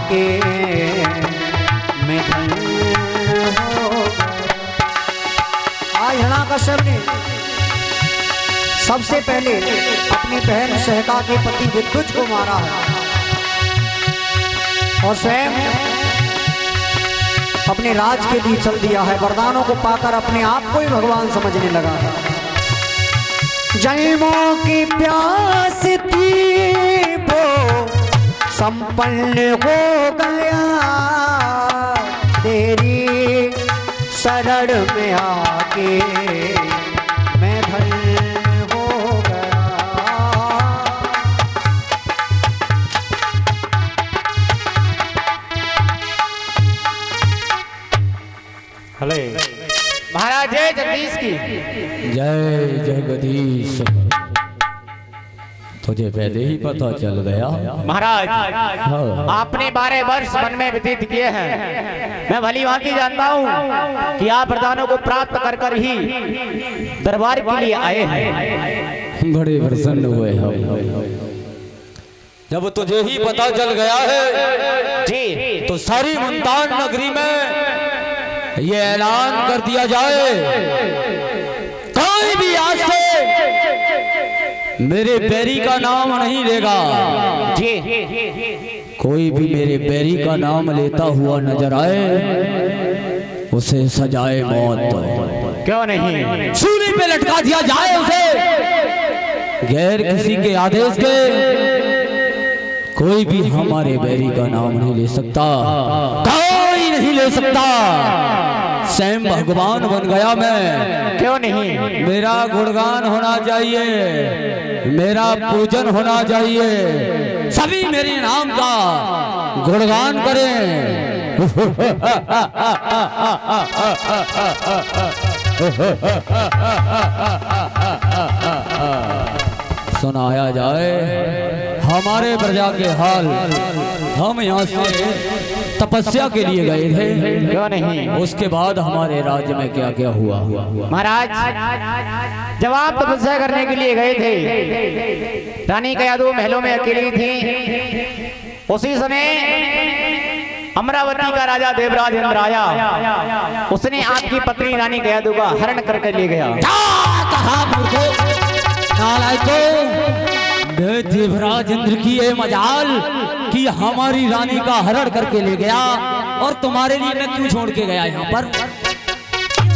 आके मैं धन्य हो गया। आज हिरण्याकश्यप ने सबसे पहले अपनी बहन सहका के पति विद्युत को मारा है और स्वयं अपने राज के लिए चल दिया है। वरदानों को पाकर अपने आप को ही भगवान समझने लगा है। जन्मों की प्यास थी वो संपन्न हो गया, तेरी शरण में आके मैं धन्य हो गया। हले महाराज जय जगदीश की जय जगदीश। तुझे पहले ही पता चल गया महाराज। हाँ। आपने 12 वर्ष वन में व्यतीत किए हैं। मैं भली भांति जानता हूँ कि आप वरदानों को प्राप्त कर कर ही दरबार के लिए आए हैं। बड़े प्रसन्न हुए हम जब तुझे ही पता चल गया है जी। तो सारी मुल्तान नगरी में ये ऐलान कर दिया जाए, कोई भी आज से मेरे बैरी का नाम नहीं लेगा जी। कोई भी मेरे बैरी का नाम लेता हुआ नजर आए उसे सजाए मौत। क्यों नहीं? सूली पे लटका दिया जाए उसे, गैर किसी के आदेश के कोई भी हमारे बैरी का नाम नहीं ले सकता, कोई नहीं ले सकता। स्वयं भगवान बन गया मैं। क्यों नहीं? मेरा गुणगान होना चाहिए, मेरा पूजन होना चाहिए, सभी मेरे नाम का गुणगान करें। सुनाया जाए हमारे प्रजा के हाल। हम यहाँ से तपस्या के लिए गए थे, क्यों नहीं? उसके बाद हमारे राज्य में क्या क्या हुआ। महाराज जब आप तपस्या करने के लिए गए थे, रानी कयादू महलों में अकेली थी। उसी समय अमरावती का राजा देवराज इंद्र आया। उसने आपकी पत्नी रानी कयादू का हरण करके ले गया। देवराज इंद्र की ये मजाल कि हमारी रानी का हरण करके ले गया, और तुम्हारे लिए मैं क्यों छोड़ के गया? यहाँ पर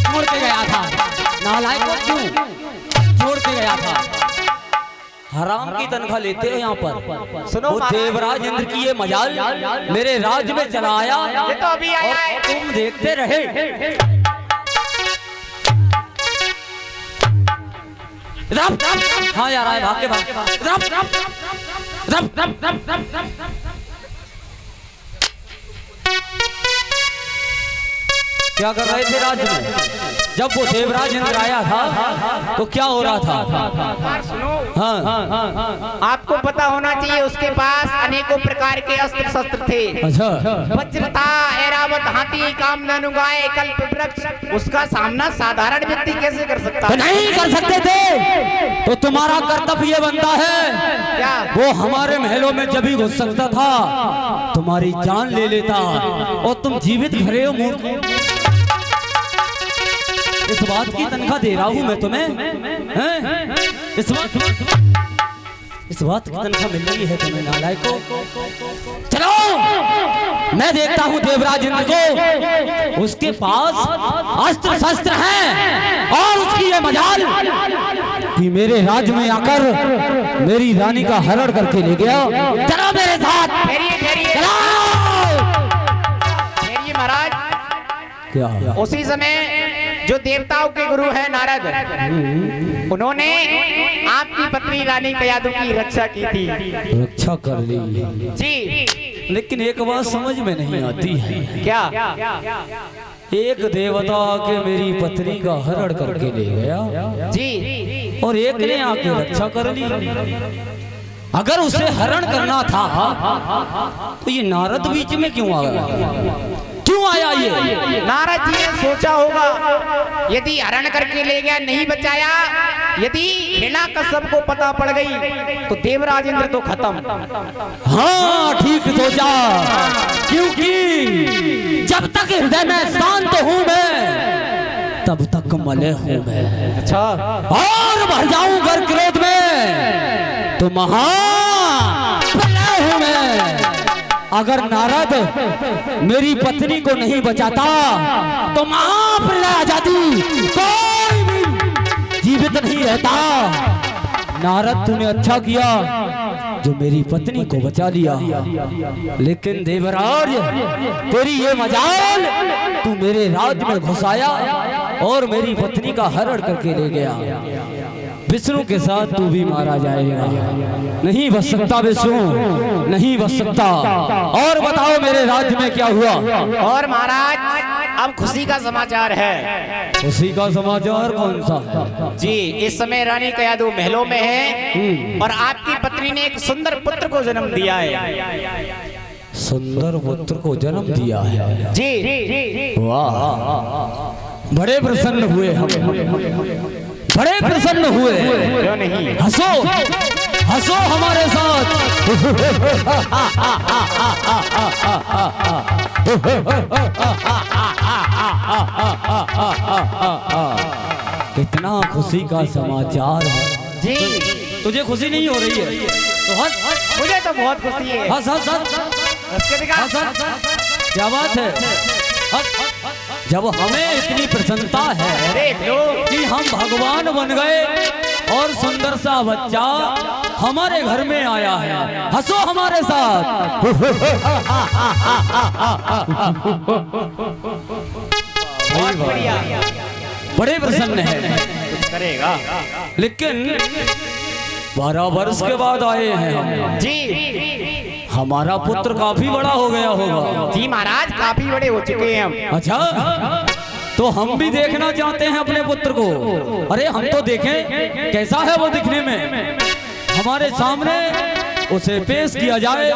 छोड़ के गया था नालायक को, क्यों छोड़ के गया था? हराम की तनख्वाह लेते हो यहाँ पर। सुनो वो देवराज इंद्र की ये मजाल मेरे राज्य में चला आया, ये तो अभी आया है। तुम देखते रहे। हाँ यार आए, भाग के क्या कर रहे थे राज्य में? जब वो देवराज इंद्र आया था तो क्या हो रहा था? सुनो, हाँ आपको पता होना चाहिए उसके पास अनेकों प्रकार के अस्त्र शस्त्र थे। अच्छा। वज्र था, ऐरावत, हाथी, कामधेनु, गाय, कल्प वृक्ष। उसका सामना साधारण व्यक्ति कैसे कर सकता? तो नहीं कर सकते थे तो तुम्हारा कर्तव्य ये बनता है क्या? वो हमारे महलों में जब ही घुस सकता था तुम्हारी जान ले लेता, और तुम जीवित खड़े हो मूर्ख। इस बात की तनख्वाह दे रहा हूं मैं तुम्हें, हैं? इस बात की तनख्वाह मिल रही है तुम्हें नालायको। चलो मैं देखता हूं देवराज इंद्र को, उसके पास अस्त्र शस्त्र हैं और उसकी ये मजाल कि मेरे राज्य में आकर मेरी रानी का हरण करके ले गया। चलो मेरे साथ। ठहरिए महाराज। क्या? उसी समय जो देवताओं के गुरु हैं नारद, उन्होंने आपकी पत्नी रानी कयादू की रक्षा की थी। रक्षा कर ली जी। लेकिन एक बात समझ में नहीं आती है। क्या? एक देवता आके मेरी पत्नी का हरण करके ले गया जी। और एक ने आके रक्षा कर ली। अगर उसे हरण करना था तो ये नारद बीच में क्यों आ गया? क्यों आया ये? नारद जी ने सोचा होगा यदि हरण करके ले गया नहीं बचाया, यदि हिरण्याकश्यप को पता पड़ गई तो देवराज इंद्र तो खत्म। हाँ ठीक सोचा, क्योंकि जब तक हृदय में शांत हूँ मैं तब तक मले हूँ मैं। अच्छा, और भर जाऊं अगर क्रोध में तो महाप्रलय हूँ मैं। अगर नारद मेरी पत्नी को नहीं बचाता तो महाप्रलय आ जाती, कोई भी जीवित नहीं रहता। नारद तूने अच्छा किया जो मेरी पत्नी को बचा लिया, लेकिन देवराज तेरी ये मजाल, तू मेरे राज में घुस आया और मेरी पत्नी का हरण करके ले गया। विष्णु के साथ तू भी मारा जाएगा, नहीं बच सकता विष्णु, नहीं बच सकता। और बताओ मेरे राज्य में क्या हुआ? और महाराज अब खुशी का समाचार है। खुशी का समाचार कौन सा है? जी, इस समय रानी कयादू महलों में है और आपकी पत्नी ने एक सुंदर पुत्र को जन्म दिया है। सुंदर पुत्र को जन्म दिया है जी। वाह, बड़े प्रसन्न हुए हम, बड़े प्रसन्न हुए। क्यों नहीं, हंसो हंसो हमारे साथ। कितना खुशी का समाचार है जी। तुझे खुशी नहीं हो रही है तो हंस। मुझे तो बहुत खुशी है। हंस हंस हंस उसके दिखा। हंस हंस। क्या बात है? हंस। जब हमें इतनी प्रसन्नता है देख लो कि हम भगवान बन गए और सुंदर सा बच्चा हमारे घर में आया है, हंसो हमारे साथ। बहुत बढ़िया, बड़े प्रसन्न है। करेगा लेकिन 12 वर्ष के बाद आए हैं हम। जी। हमारा पुत्र काफी बड़ा हो गया होगा। जी महाराज, काफी बड़े हो चुके हैं हम। अच्छा, तो हम भी देखना चाहते हैं अपने पुत्र को। अरे हम तो देखें कैसा है वो दिखने में, हमारे सामने उसे पेश किया जाए।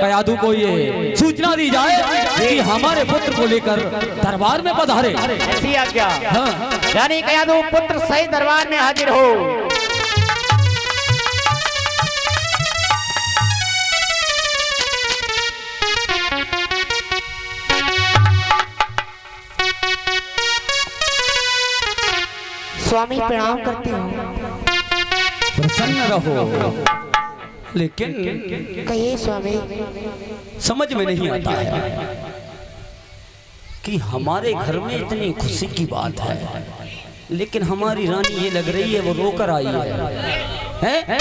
कयादू को ये सूचना दी जाए कि हमारे पुत्र को लेकर दरबार में पधारे। ऐसी आज्ञा। हाँ। यानी कयादू पुत्र सही दरबार में हाजिर हो। स्वामी प्रणाम करती हूँ। प्रसन्न रहो, लेकिन कहिए स्वामी। समझ में नहीं आता है कि हमारे घर में इतनी खुशी की बात है, लेकिन हमारी रानी ये लग रही है वो रोकर आई है?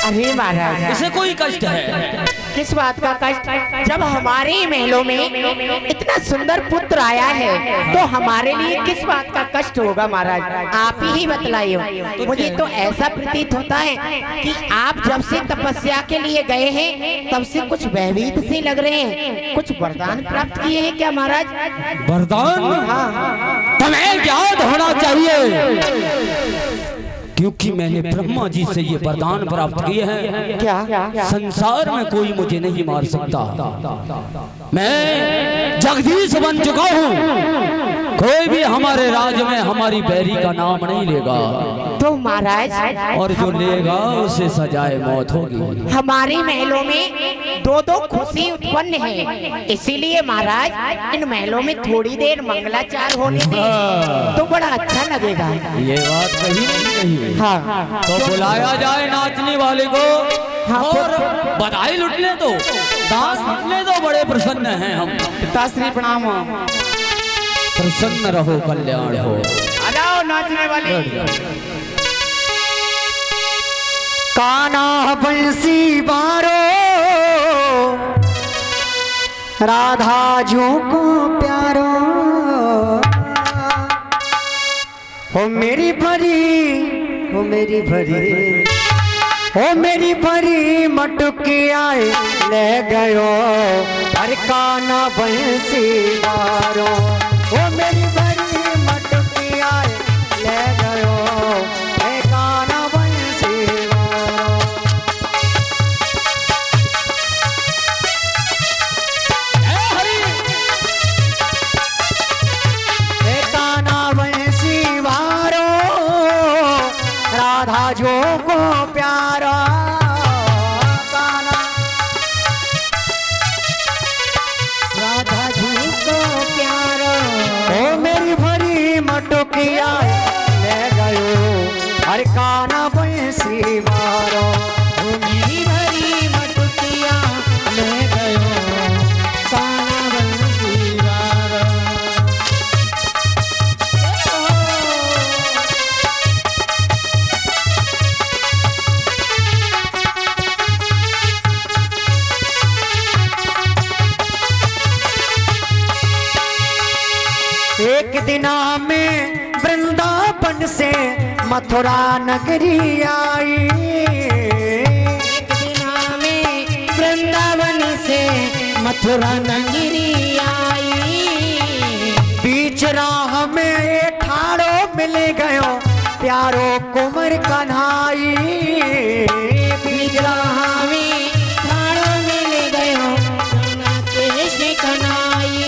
अरे महाराज, इसे कोई कष्ट है? किस बात का कष्ट? जब हमारे महलों में इतना सुंदर पुत्र आया है तो हमारे लिए किस बात का कष्ट होगा महाराज? आप ही बतलाइए। मुझे तो ऐसा प्रतीत होता है कि आप जब से तपस्या के लिए गए हैं तब से कुछ भयभीत से लग रहे हैं। कुछ वरदान प्राप्त किए हैं क्या महाराज? वरदान? हाँ। तुम्हें याद होना चाहिए, क्योंकि मैंने ब्रह्मा जी से ये वरदान प्राप्त किए हैं। क्या? संसार में कोई मुझे नहीं मार सकता, मैं जगदीश बन चुका हूँ। कोई भी हमारे राज्य में हमारी बैरी का नाम नहीं लेगा, तो महाराज, और जो लेगा उसे सजाए मौत होगी। हमारे महलों में दो खुशी उत्पन्न है, इसीलिए महाराज इन महलों में थोड़ी देर मंगलाचार होने दें तो बड़ा अच्छा लगेगा। ये बात कही नहीं कही। हाँ। तो बुलाया जाए नाचने वाले को हाँ, और बधाई लुटने दो, दास लुटने दो। बड़े प्रसन्न हैं हम। पिताश्री प्रणाम। प्रसन्न रहो, कल्याण हो। आ जाओ नाचने वाले। कान्हा बंसी बारो राधा जो को प्यारो, हो मेरी भरी, हो मेरी भरी, हो मेरी भरी मटकी आए ले गयो हर कान्हा बंसी बारो, हो मेरी भरी मटकी आए ले गयो हे कान्हा बंसी बारो। एक दिना में वृंदावन से मथुरा नगरी आई। एक दिना में वृंदावन से मथुरा नगरी आई। बीच राह में ठाड़ो मिल गयो प्यारो कुंवर कन्हाई। बीच राह में ठाड़ो मिल गयो कृष्ण कन्हाई।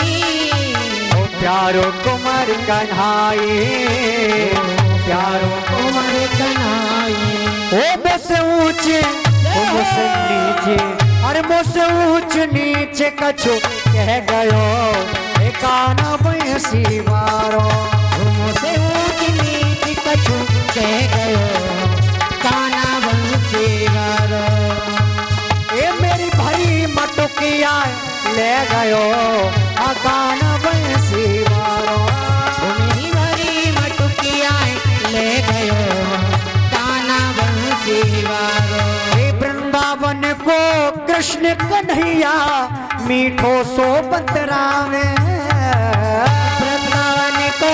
ओ प्यारो कुंवर कन्हाई, प्यारो कुंवर कन्हाई। ओ मुझसे ऊंचे ओ मुझसे नीचे, अरे मुझसे ऊंच नीचे कछु कह गयो काना बंसी मारो। मुझसे ऊंच नीच कछु कह गयो काना बंसी मारो। ए मेरी भरी मटुकिया ले गयो काना बंसी मारो। मेरी भरी मटुकिया ले गयो काना बंसी मारो। ए वृंदावन को कृष्ण कन्हैया मीठो सो बतरावे। वृंदावन को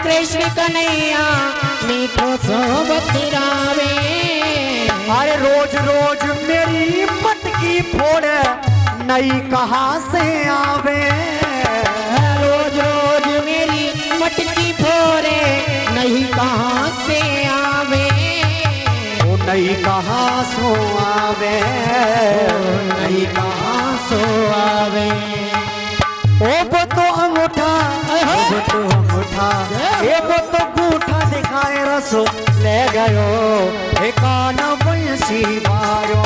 कृष्ण कन्हैया मीठो सो बतरावे। अरे रोज रोज मेरी मटकी फोड़ नई कहाँ से आवे। रोज रोज मेरी मटकी फोड़े नहीं कहाँ से आवे। ओ नई कहाँ सो आवे, नहीं कहाँ सो आवे। ओ वो तो अंगूठा, वो तो अंगूठा, ये वो तो अंगूठा दिखाए रसो ले गयो काना बंसी मारो।